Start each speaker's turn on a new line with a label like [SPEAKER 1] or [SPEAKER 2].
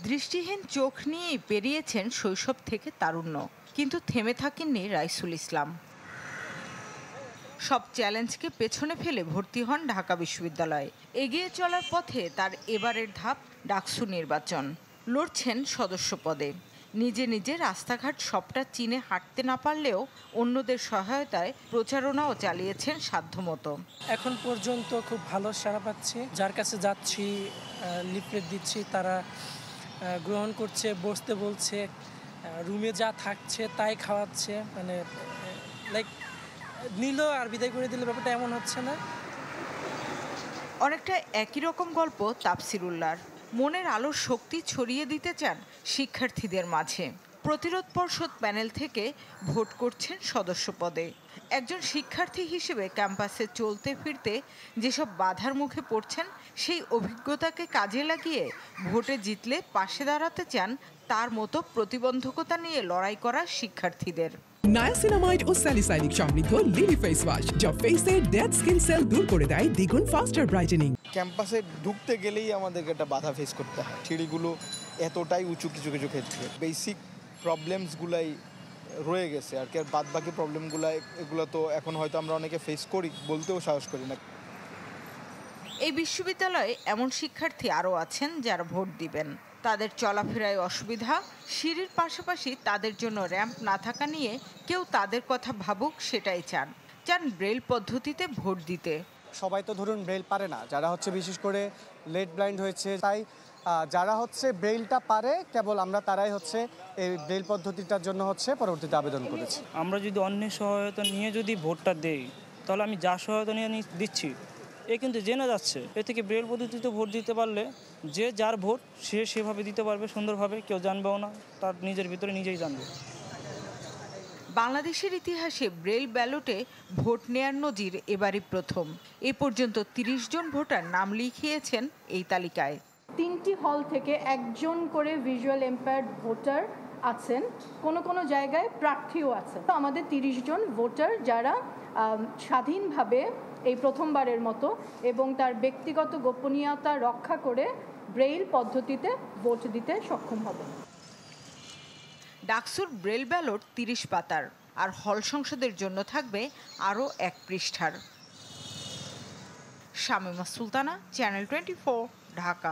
[SPEAKER 1] দৃষ্টিহীন চোখ নিয়েই পেরিয়েছেন শৈশব থেকে তারুণ্য, কিন্তু থেমে থাকেননি রাইসুল ইসলাম। সব চ্যালেঞ্জকে পেছনে ফেলে ভর্তি হন ঢাকা বিশ্ববিদ্যালয়ে। এগিয়ে চলার পথে তার এবারের ধাপ ডাকসু নির্বাচন। লড়ছেন সদস্য পদে। নিজে নিজে রাস্তাঘাট সবটা চিনে হাঁটতে না পারলেও অন্যদের সহায়তায় প্রচারণাও চালিয়েছেন সাধ্যমতো।
[SPEAKER 2] এখন পর্যন্ত খুব ভালো সাড়া পাচ্ছি। যার কাছে যাচ্ছি, লিফলেট দিচ্ছি, তারা গ্রহণ করছে, বসতে বলছে, রুমে যা থাকছে তাই খাওয়াচ্ছে। মানে লাইক নিল আর বিদায় করে দিল, ব্যাপারটা এমন হচ্ছে না।
[SPEAKER 1] অনেকটা একই রকম গল্প তাফসিরুল্লাহর। মনের আলোর শক্তি ছড়িয়ে দিতে চান শিক্ষার্থীদের মাঝে। প্রতিরোধ পর্ষদ প্যানেল থেকে ভোট করছেন সদস্য পদে। একজন শিক্ষার্থী হিসেবে ক্যাম্পাসে চলতে ফিরতে যেসব বাধার মুখে পড়ছেন, সেই অভিজ্ঞতাকে কাজে লাগিয়ে ভোটে জিতলে পাশে দাঁড়াতে চান তার মতো প্রতিবন্ধকতা নিয়ে লড়াই করা শিক্ষার্থীদের।
[SPEAKER 3] নায়াসিনামাইড ও স্যালিসাইলিক সমৃদ্ধ লিলি ফেস ওয়াশ, যা ফেসের ডেড স্কিন সেল দূর করে দেয় দ্বিগুণ ফাস্টার ব্রাইটেনিং।
[SPEAKER 4] ক্যাম্পাসে ঢুকতে গেলেই আমাদেরকে একটা বাধা ফেস করতে হয়। সিঁড়িগুলো এতটাই উঁচু কিছু কিছু ক্ষেত্রে। বেসিক প্রবলেমসগুলাই রয়ে গেছে আর কি। আর বাদ বাকি প্রবলেমগুলাই এগুলো তো এখন হয়তো আমরা অনেকে ফেস করি, বলতেও সাহস করি না।
[SPEAKER 1] এই বিশ্ববিদ্যালয়ে এমন শিক্ষার্থী আরও আছেন যারা ভোট দিবেন। তাদের চলাফেরায় অসুবিধা, সিঁড়ির পাশাপাশি তাদের জন্য র্যাম্প না থাকা নিয়ে কেউ তাদের কথা ভাবুক সেটাই চান ব্রেইল পদ্ধতিতে ভোট দিতে।
[SPEAKER 5] সবাই তো ধরুন ব্রেইল পারে না, যারা হচ্ছে বিশেষ করে লেট ব্লাইন্ড হয়েছে, তাই যারা হচ্ছে ব্রেইলটা পারে কেবল আমরা তারাই হচ্ছে এই ব্রেইল পদ্ধতিটার জন্য হচ্ছে পরবর্তীতে আবেদন করেছি।
[SPEAKER 6] আমরা যদি অন্যের সহায়তা নিয়ে যদি ভোটটা দেই, তাহলে আমি যার সহায়তা নিয়ে দিচ্ছি এ কিন্তু জেনে যাচ্ছে। এ থেকে ব্রেইল পদ্ধতিতে ভোট দিতে পারলে যে যার ভোট সে সেভাবে দিতে পারবে সুন্দরভাবে, কেউ জানবেও না, তার নিজের ভিতরে নিজেই জানবে।
[SPEAKER 1] বাংলাদেশের ইতিহাসে ব্রেইল ব্যালটে ভোট নেয়ার নজির এবারই প্রথম। এ পর্যন্ত 30 জন ভোটার নাম লিখিয়েছেন এই তালিকায়।
[SPEAKER 7] 3টি হল থেকে একজন করে ভিজুয়াল এম্পায়ার্ড ভোটার আছেন, কোনো জায়গায় প্রার্থীও আছেন। তো আমাদের 30 জন ভোটার যারা স্বাধীনভাবে এই প্রথমবারের মতো এবং তার ব্যক্তিগত গোপনীয়তা রক্ষা করে ব্রেইল পদ্ধতিতে ভোট দিতে সক্ষম হবে।
[SPEAKER 1] ডাকসুর ব্রেইল ব্যালট 30 পাতার, আর হল সংসদের জন্য থাকবে আরও 1 পৃষ্ঠার। শামীমা সুলতানা, চ্যানেল 24, ঢাকা।